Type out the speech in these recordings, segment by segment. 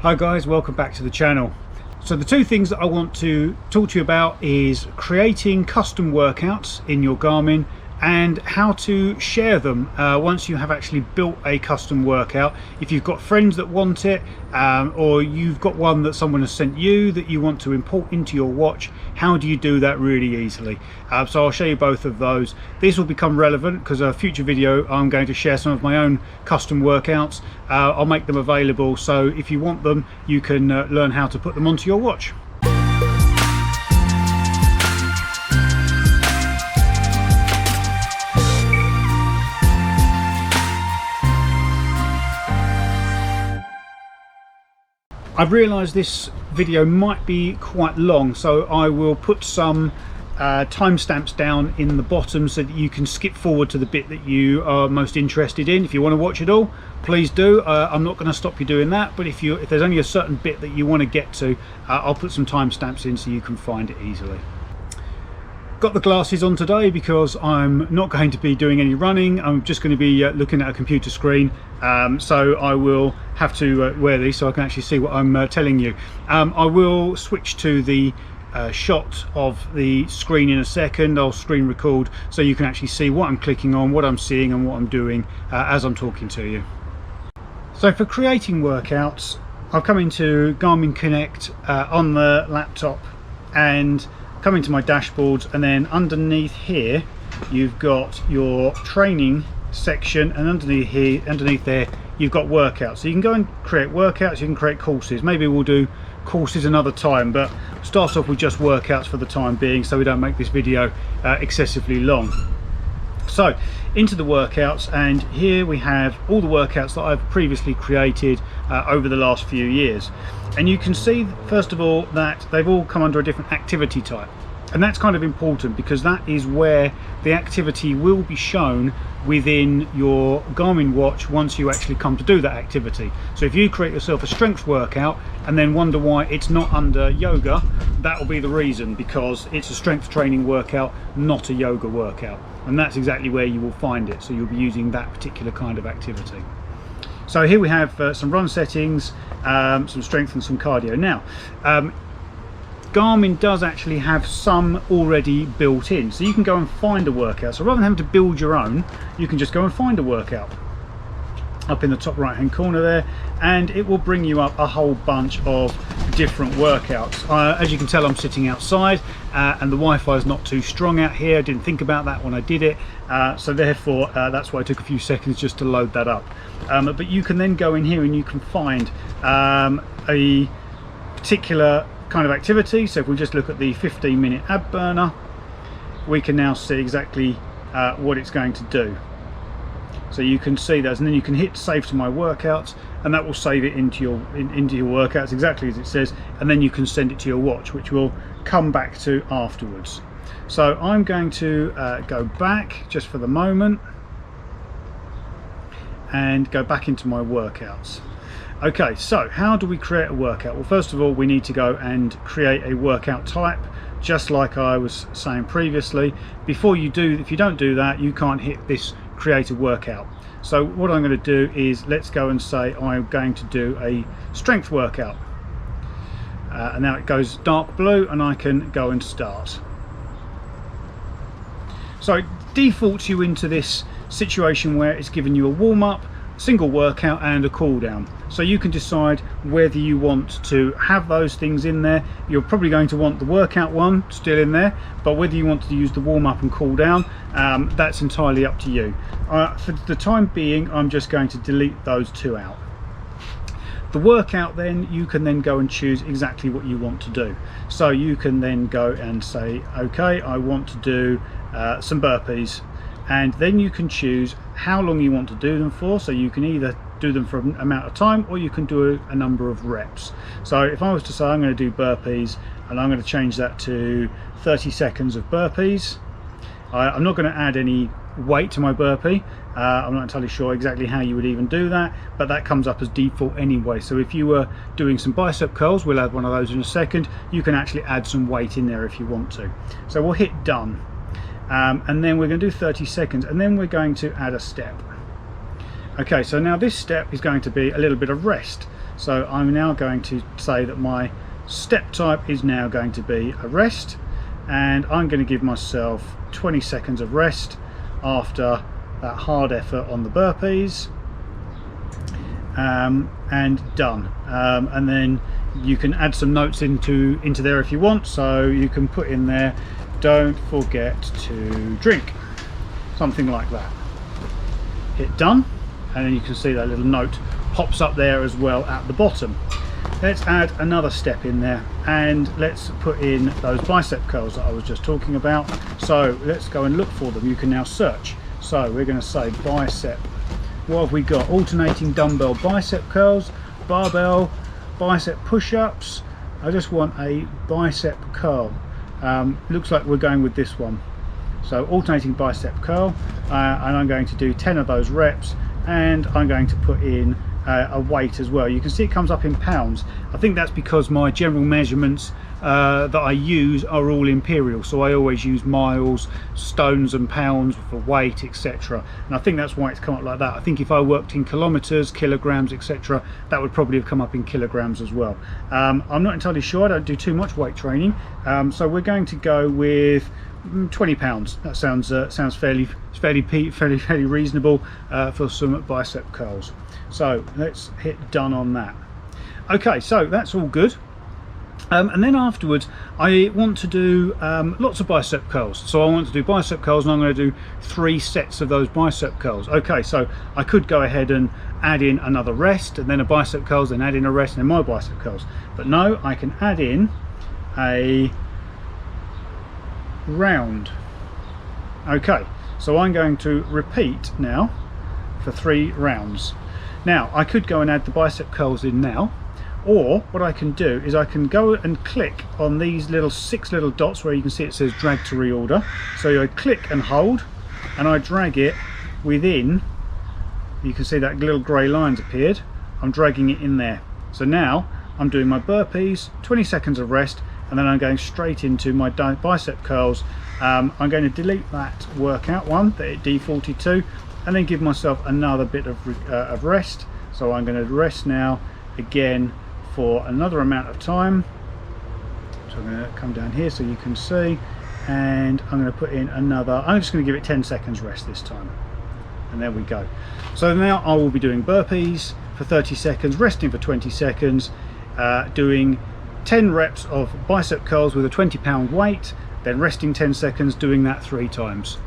Hi guys, welcome back to the channel. So the two things that I want to talk to you about is creating custom workouts in your Garmin and how to share them once you have actually built a custom workout. If you've got friends that want it or you've got one that someone has sent you that you want to import into your watch, how do you do that really easily? So I'll show you both of those. This will become relevant because a future video I'm going to share some of my own custom workouts. I'll make them available, so if you want them you can learn how to put them onto your watch. I've realised this video might be quite long, so I will put some timestamps down in the bottom so that you can skip forward to the bit that you are most interested in. If you want to watch it all, please do. I'm not going to stop you doing that, but if there's only a certain bit that you want to get to, I'll put some timestamps in so you can find it easily. Got the glasses on today because I'm not going to be doing any running. I'm just going to be looking at a computer screen, so I will have to wear these so I can actually see what I'm telling you. I will switch to the shot of the screen in a second. I'll screen record so you can actually see what I'm clicking on, what I'm seeing and what I'm doing as I'm talking to you. So for creating workouts, I've come into Garmin Connect on the laptop and come into my dashboards, and then underneath here you've got your training section, and underneath there you've got workouts. So you can go and create workouts, you can create courses. Maybe we'll do courses another time, but start off with just workouts for the time being so we don't make this video excessively long. So into the workouts, and here we have all the workouts that I've previously created over the last few years, and you can see first of all that they've all come under a different activity type, and that's kind of important because that is where the activity will be shown within your Garmin watch once you actually come to do that activity. So if you create yourself a strength workout and then wonder why it's not under yoga, that will be the reason, because it's a strength training workout, not a yoga workout, and that's exactly where you will find it. So you'll be using that particular kind of activity. So here we have some run settings, some strength and some cardio. Now Garmin does actually have some already built in, so you can go and find a workout. So rather than having to build your own, you can just go and find a workout up in the top right hand corner there, and it will bring you up a whole bunch of different workouts. As you can tell, I'm sitting outside and the Wi-Fi is not too strong out here. I didn't think about that when I did it, so therefore that's why it took a few seconds just to load that up. But you can then go in here and you can find a particular kind of activity. So if we just look at the 15-minute ab burner, we can now see exactly what it's going to do. So you can see those, and then you can hit save to my workouts, and that will save it into your workouts exactly as it says, and then you can send it to your watch, which we'll come back to afterwards. So I'm going to go back just for the moment and go back into my workouts. Okay, so how do we create a workout? Well, first of all, we need to go and create a workout type, just like I was saying previously. Before you do, if you don't do that, you can't hit this create a workout. So what I'm going to do is, let's go and say I'm going to do a strength workout, and now it goes dark blue and I can go and start. So it defaults you into this situation where it's giving you a warm-up, single workout and a cool down. So you can decide whether you want to have those things in there. You're probably going to want the workout one still in there, but whether you want to use the warm-up and cool down, that's entirely up to you. For the time being, I'm just going to delete those two out. The workout, then you can then go and choose exactly what you want to do. So you can then go and say, okay, I want to do some burpees, and then you can choose how long you want to do them for. So you can either do them for an amount of time, or you can do a number of reps. So if I was to say I'm going to do burpees, and I'm going to change that to 30 seconds of burpees, I'm not going to add any weight to my burpee. I'm not entirely sure exactly how you would even do that, but that comes up as default anyway. So if you were doing some bicep curls, we'll add one of those in a second, you can actually add some weight in there if you want to. So we'll hit done, and then we're going to do 30 seconds, and then we're going to add a step. Okay, so now this step is going to be a little bit of rest. So I'm now going to say that my step type is now going to be a rest, and I'm going to give myself 20 seconds of rest after that hard effort on the burpees, and done. And then you can add some notes into there if you want. So you can put in there, don't forget to drink, something like that. Hit done, and then you can see that little note pops up there as well at the bottom. Let's add another step in there, and let's put in those bicep curls that I was just talking about. So let's go and look for them. You can now search. So we're going to say bicep. What have we got? Alternating dumbbell bicep curls, barbell bicep push-ups. I just want a bicep curl. Looks like we're going with this one. So alternating bicep curl, and I'm going to do 10 of those reps, and I'm going to put in a weight as well. You can see it comes up in pounds. I think that's because my general measurements that I use are all imperial, so I always use miles, stones and pounds for weight, etc. And I think that's why it's come up like that. I think if I worked in kilometers, kilograms, etc., that would probably have come up in kilograms as well. I'm not entirely sure. I don't do too much weight training, so we're going to go with 20 pounds. That sounds fairly reasonable for some bicep curls. So let's hit done on that. Okay, so that's all good. And then afterwards I want to do lots of bicep curls. So I want to do bicep curls, and I'm going to do 3 sets of those bicep curls. Okay, so I could go ahead and add in another rest, and then a bicep curls, then add in a rest, and then my bicep curls. But no, I can add in a round. Okay, so I'm going to repeat now for 3 rounds. Now I could go and add the bicep curls in now, or what I can do is I can go and click on these 6 little dots where you can see it says drag to reorder. So I click and hold, and I drag it within. You can see that little grey lines appeared. I'm dragging it in there. So now I'm doing my burpees, 20 seconds of rest, and then I'm going straight into my bicep curls. I'm going to delete that workout one that it defaulted to, and then give myself another bit of rest. So I'm going to rest now again for another amount of time. So I'm going to come down here so you can see, and I'm going to put in another. I'm just going to give it 10 seconds rest this time, and there we go. So now I will be doing burpees for 30 seconds, resting for 20 seconds, doing 10 reps of bicep curls with a 20-pound weight, then resting 10 seconds, doing that 3 times.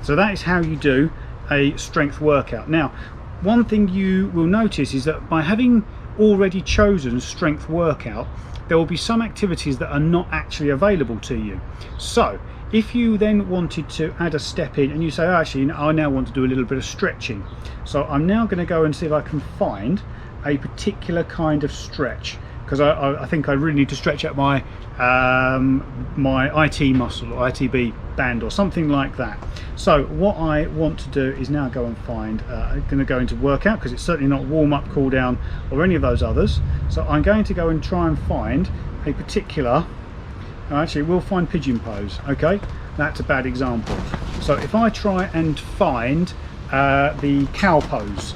So that is how you do a strength workout. Now, one thing you will notice is that by having already chosen strength workout, there will be some activities that are not actually available to you. So if you then wanted to add a step in, and you say, oh, actually I now want to do a little bit of stretching, so I'm now going to go and see if I can find a particular kind of stretch, because I think I really need to stretch out my my IT muscle or ITB band or something like that. So what I want to do is now go and find, I'm going to go into workout, because it's certainly not warm up, cool down or any of those others. So I'm going to go and try and find a particular, actually we'll find pigeon pose. Okay, that's a bad example. So if I try and find the cow pose,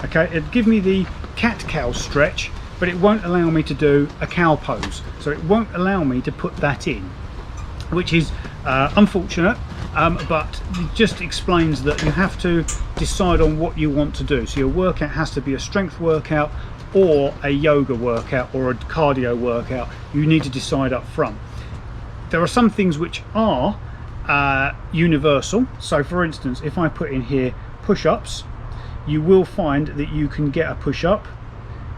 okay, it'd give me the cat-cow stretch, but it won't allow me to do a cow pose. So it won't allow me to put that in, which is unfortunate, but it just explains that you have to decide on what you want to do. So your workout has to be a strength workout or a yoga workout or a cardio workout. You need to decide up front. There are some things which are universal. So for instance, if I put in here push-ups, you will find that you can get a push-up.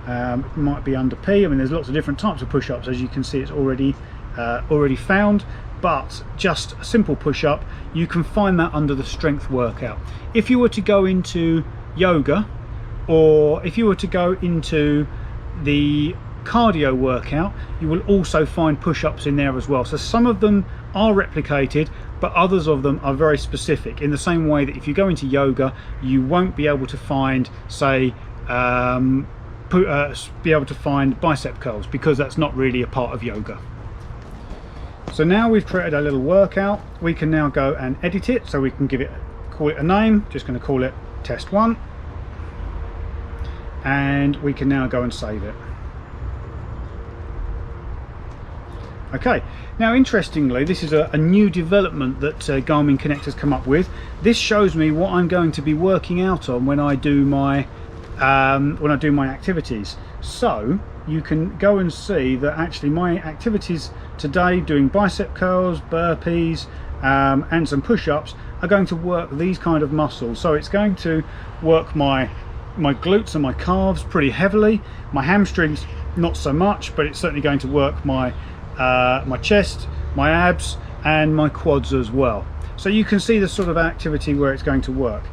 It might be under P. I mean, there's lots of different types of push-ups, as you can see. It's already found, but just a simple push-up, you can find that under the strength workout. If you were to go into yoga, or if you were to go into the cardio workout, you will also find push-ups in there as well. So some of them are replicated, but others of them are very specific, in the same way that if you go into yoga, you won't be able to find, say, be able to find bicep curls, because that's not really a part of yoga. So now we've created a little workout, we can now go and edit it. So we can call it a name. Just going to call it test 1. and we can now go and save it. Okay, now interestingly, this is a new development that Garmin Connect has come up with. This shows me what I'm going to be working out on when I do my activities. So you can go and see that actually my activities today, doing bicep curls, burpees, and some push-ups, are going to work these kind of muscles. So it's going to work my glutes and my calves pretty heavily, my hamstrings not so much, but it's certainly going to work my chest, my abs, and my quads as well. So you can see the sort of activity where it's going to work.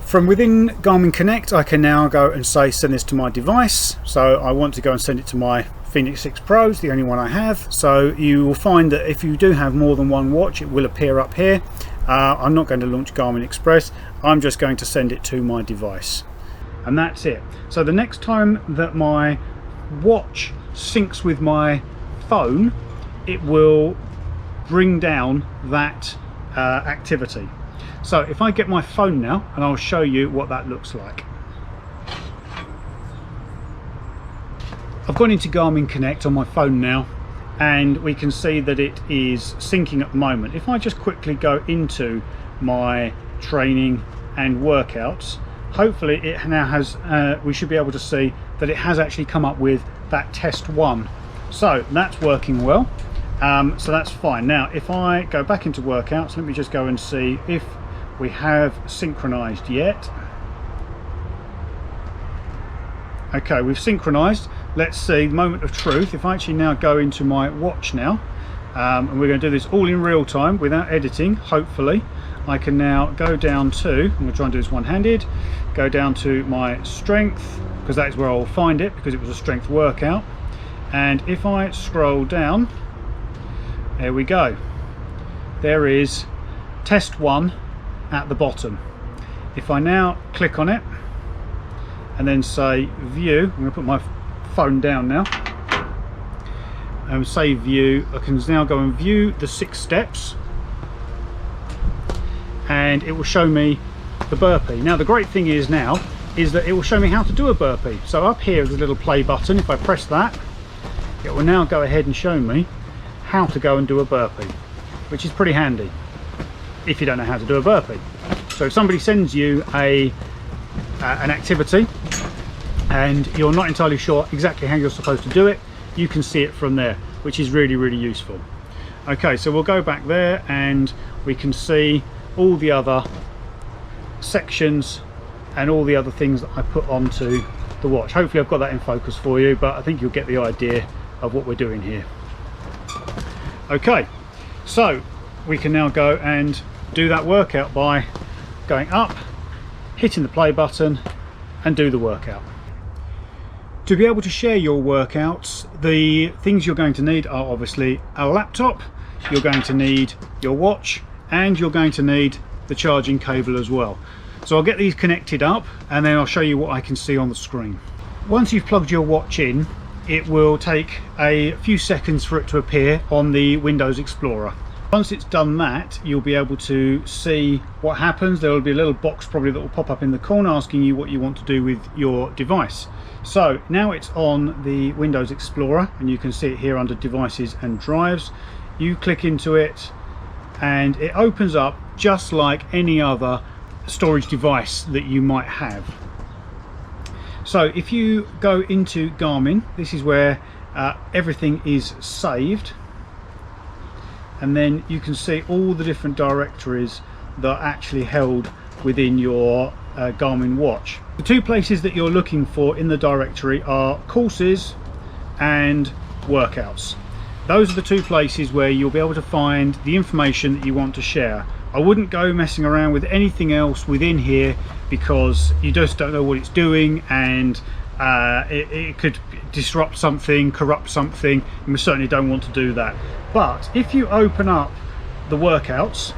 From within Garmin Connect, I can now go and say send this to my device. So I want to go and send it to my Fenix 6 Pro, it's the only one I have. So you will find that if you do have more than one watch, it will appear up here. I'm not going to launch Garmin Express, I'm just going to send it to my device. And that's it. So the next time that my watch syncs with my phone, it will bring down that activity. So if I get my phone now, and I'll show you what that looks like. I've gone into Garmin Connect on my phone now, and we can see that it is syncing at the moment. If I just quickly go into my training and workouts, hopefully it now has, we should be able to see that it has actually come up with that test 1. So that's working well, so that's fine. Now if I go back into workouts, let me just go and see if we have synchronized yet. Okay, we've synchronized. Let's see the moment of truth. If I actually now go into my watch now, and we're going to do this all in real time without editing, hopefully I can now go down to, I'm going to try and do this one-handed, go down to my strength, because that is where I'll find it, because it was a strength workout. And if I scroll down, there we go, there is test 1 at the bottom. If I now click on it and then say view, I'm going to put my phone down now and say view, I can now go and view the 6 steps, and it will show me the burpee. Now the great thing is now is that it will show me how to do a burpee. So up here is a little play button. If I press that, it will now go ahead and show me how to go and do a burpee, which is pretty handy if you don't know how to do a burpee. So if somebody sends you an activity and you're not entirely sure exactly how you're supposed to do it, you can see it from there, which is really, really useful. Okay, so we'll go back there and we can see all the other sections and all the other things that I put onto the watch. Hopefully I've got that in focus for you, but I think you'll get the idea of what we're doing here. Okay, so we can now go and do that workout by going up, hitting the play button, and do the workout. To be able to share your workouts, the things you're going to need are obviously a laptop, you're going to need your watch, and you're going to need the charging cable as well. So I'll get these connected up and then I'll show you what I can see on the screen. Once you've plugged your watch in, it will take a few seconds for it to appear on the Windows Explorer. Once it's done that, you'll be able to see what happens. There will be a little box probably that will pop up in the corner asking you what you want to do with your device. So now it's on the Windows Explorer and you can see it here under devices and drives. You click into it and it opens up just like any other storage device that you might have. So if you go into Garmin, this is where everything is saved, and then you can see all the different directories that are actually held within your Garmin watch. The 2 places that you're looking for in the directory are courses and workouts. Those are the 2 places where you'll be able to find the information that you want to share. I wouldn't go messing around with anything else within here because you just don't know what it's doing, and it could disrupt something, corrupt something, and we certainly don't want to do that. But if you open up the workouts,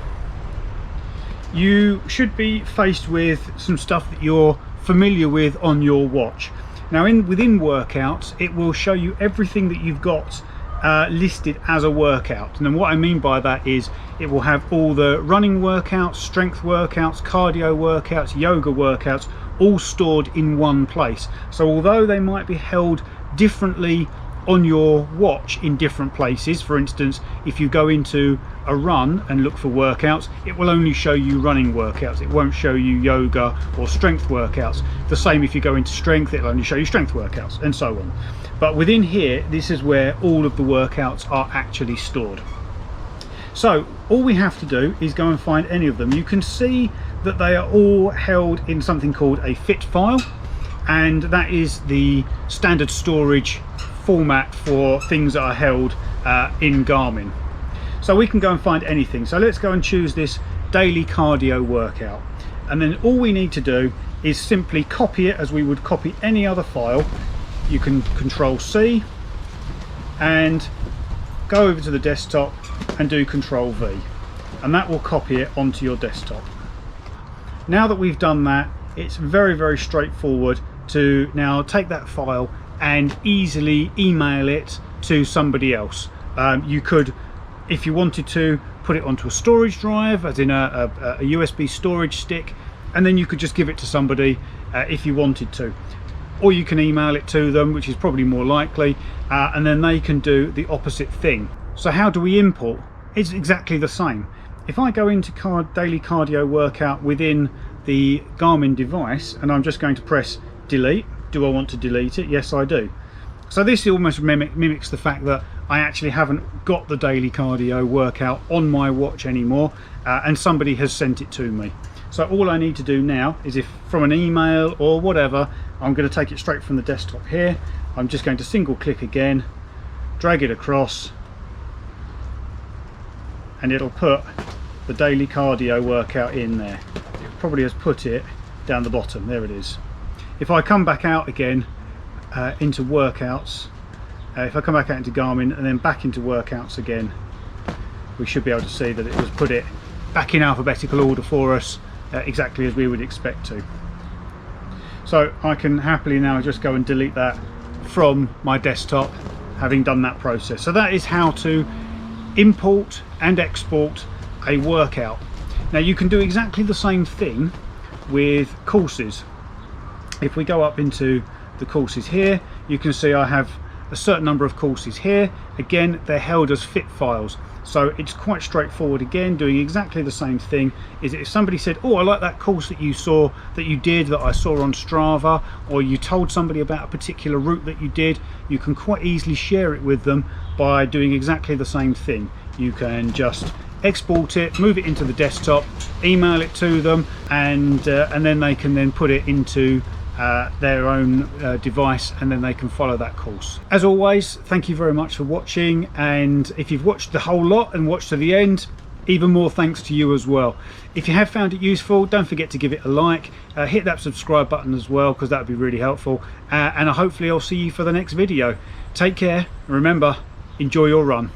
you should be faced with some stuff that you're familiar with on your watch. Now within workouts, it will show you everything that you've got listed as a workout. And then what I mean by that is it will have all the running workouts, strength workouts, cardio workouts, yoga workouts, all stored in one place. So although they might be held differently on your watch in different places, for instance, if you go into a run and look for workouts, it will only show you running workouts, it won't show you yoga or strength workouts. The same if you go into strength, it'll only show you strength workouts, and so on. But within here, this is where all of the workouts are actually stored. So all we have to do is go and find any of them. You can see that they are all held in something called a fit file, and that is the standard storage format for things that are held in Garmin. So we can go and find anything. So let's go and choose this daily cardio workout, and then all we need to do is simply copy it as we would copy any other file. You can Control C and go over to the desktop and do Control V, and that will copy it onto your desktop. Now that we've done that, it's very, very straightforward to now take that file and easily email it to somebody else. You could, if you wanted to, put it onto a storage drive, as in a USB storage stick, and then you could just give it to somebody if you wanted to. Or you can email it to them, which is probably more likely, and then they can do the opposite thing. So how do we import? It's exactly the same. If I go into daily cardio workout within the Garmin device, and I'm just going to press delete. Do I want to delete it? Yes, I do. So this almost mimics the fact that I actually haven't got the daily cardio workout on my watch anymore, and somebody has sent it to me. So all I need to do now is, if from an email or whatever, I'm going to take it straight from the desktop here. I'm just going to single click again, drag it across, and it'll put the daily cardio workout in there. It probably has put it down the bottom. There it is. If I come back out again into workouts, if I come back out into Garmin and then back into workouts again, we should be able to see that it has put it back in alphabetical order for us, exactly as we would expect to. So I can happily now just go and delete that from my desktop, having done that process. So that is how to import and export a workout. Now you can do exactly the same thing with courses. If we go up into the courses here, you can see I have a certain number of courses here. Again, they're held as fit files, so it's quite straightforward. Again, doing exactly the same thing. Is if somebody said, oh, I like that course that you saw, that I saw on Strava, or you told somebody about a particular route that you did, you can quite easily share it with them by doing exactly the same thing. You can just export it, move it into the desktop, email it to them, and then they can then put it into their own device, and then they can follow that course. As always, thank you very much for watching, and if you've watched the whole lot and watched to the end, even more thanks to you as well. If you have found it useful, don't forget to give it a like, hit that subscribe button as well, because that would be really helpful, and hopefully I'll see you for the next video. Take care, and remember, enjoy your run.